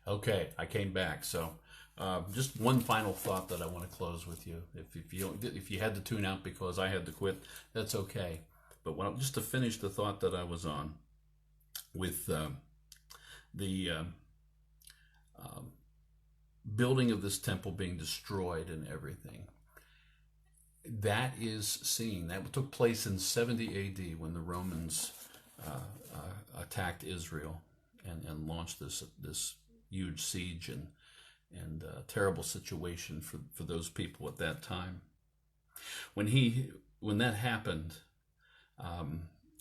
Okay, I came back. So, just one final thought that I want to close with you. If you had to tune out because I had to quit, that's okay. But just to finish the thought that I was on with the building of this temple being destroyed and everything, that is seen. That took place in 70 A.D. when the Romans attacked Israel and launched this huge siege and terrible situation for those people at that time. When that happened,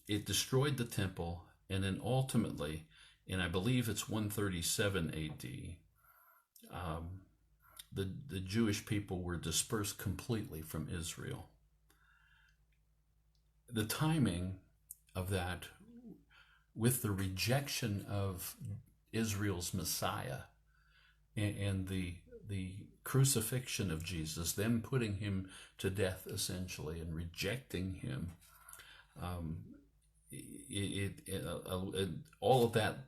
it destroyed the temple, and then ultimately, and I believe it's 137 A.D., the Jewish people were dispersed completely from Israel. The timing of that, with the rejection of Israel's Messiah and the crucifixion of Jesus, them putting him to death essentially and rejecting him, all of that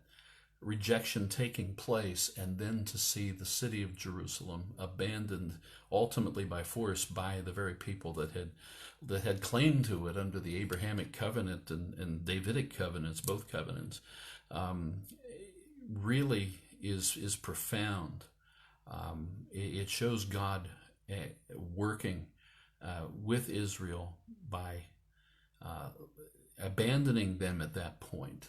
rejection taking place, and then to see the city of Jerusalem abandoned ultimately by force by the very people that had claimed to it under the Abrahamic covenant and Davidic covenants, both covenants, really is profound. It shows God working with Israel by abandoning them at that point.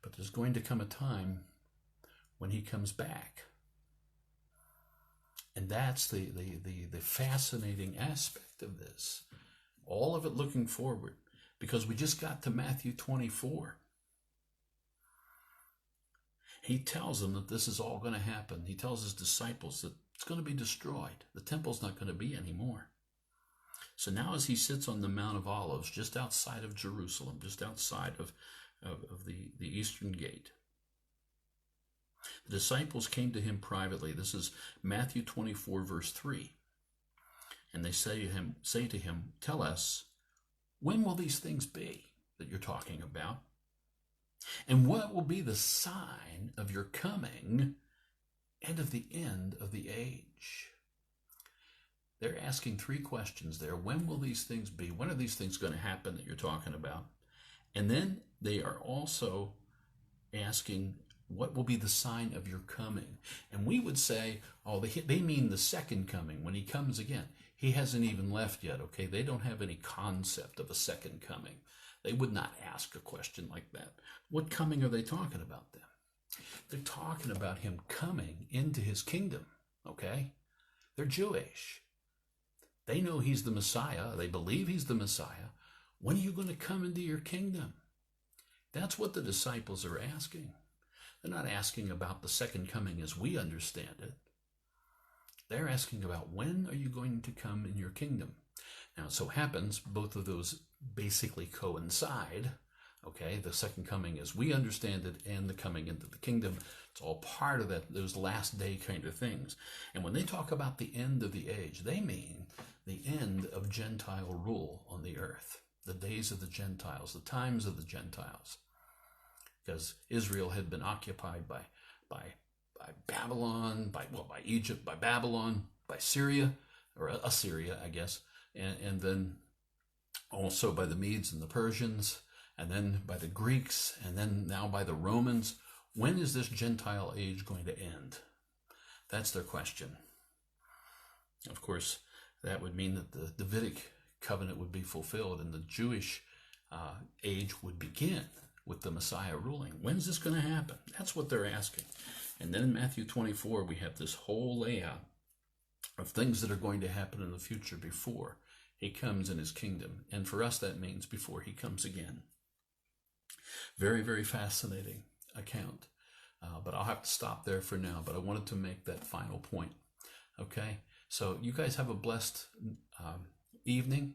But there's going to come a time when he comes back. And that's the fascinating aspect of this. All of it looking forward, because we just got to Matthew 24. He tells them that this is all going to happen. He tells his disciples that it's going to be destroyed. The temple's not going to be anymore. So now as he sits on the Mount of Olives, just outside of Jerusalem, just outside of the eastern gate, the disciples came to him privately. This is Matthew 24, verse 3. And they say to him, tell us, when will these things be that you're talking about? And what will be the sign of your coming and of the end of the age? They're asking three questions there. When will these things be? When are these things going to happen that you're talking about? And then they are also asking, what will be the sign of your coming? And we would say, oh, they mean the second coming, when he comes again. He hasn't even left yet, okay? They don't have any concept of a second coming. They would not ask a question like that. What coming are they talking about then? They're talking about him coming into his kingdom, okay? They're Jewish. They know he's the Messiah. They believe he's the Messiah. When are you going to come into your kingdom? That's what the disciples are asking. They're not asking about the second coming as we understand it. They're asking about, when are you going to come in your kingdom? Now, it so happens both of those basically coincide, okay? The second coming as we understand it and the coming into the kingdom. It's all part of those last day kind of things. And when they talk about the end of the age, they mean the end of Gentile rule on the earth, the days of the Gentiles, the times of the Gentiles. Because Israel had been occupied by Babylon, by Egypt, by Babylon, by Syria, or Assyria, I guess, and then also by the Medes and the Persians, and then by the Greeks, and then now by the Romans. When is this Gentile age going to end? That's their question. Of course, that would mean that the Davidic covenant would be fulfilled and the Jewish age would begin with the Messiah ruling. When's this going to happen? That's what they're asking. And then in Matthew 24, we have this whole layout of things that are going to happen in the future before he comes in his kingdom. And for us, that means before he comes again. Very, very fascinating account. But I'll have to stop there for now. But I wanted to make that final point. Okay? So you guys have a blessed evening,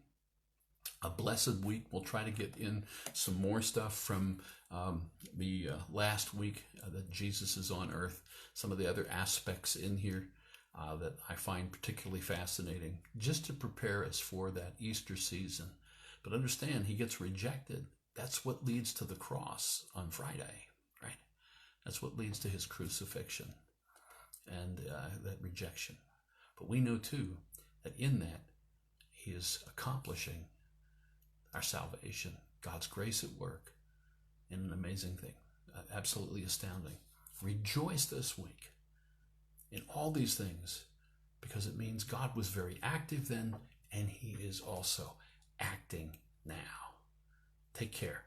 a blessed week. We'll try to get in some more stuff from the last week that Jesus is on earth, some of the other aspects in here that I find particularly fascinating, just to prepare us for that Easter season. But understand, he gets rejected. That's what leads to the cross on Friday, right? That's what leads to his crucifixion and that rejection. But we know too that in that he is accomplishing our salvation, God's grace at work in an amazing thing, absolutely astounding. Rejoice this week in all these things, because it means God was very active then, and he is also acting now. Take care.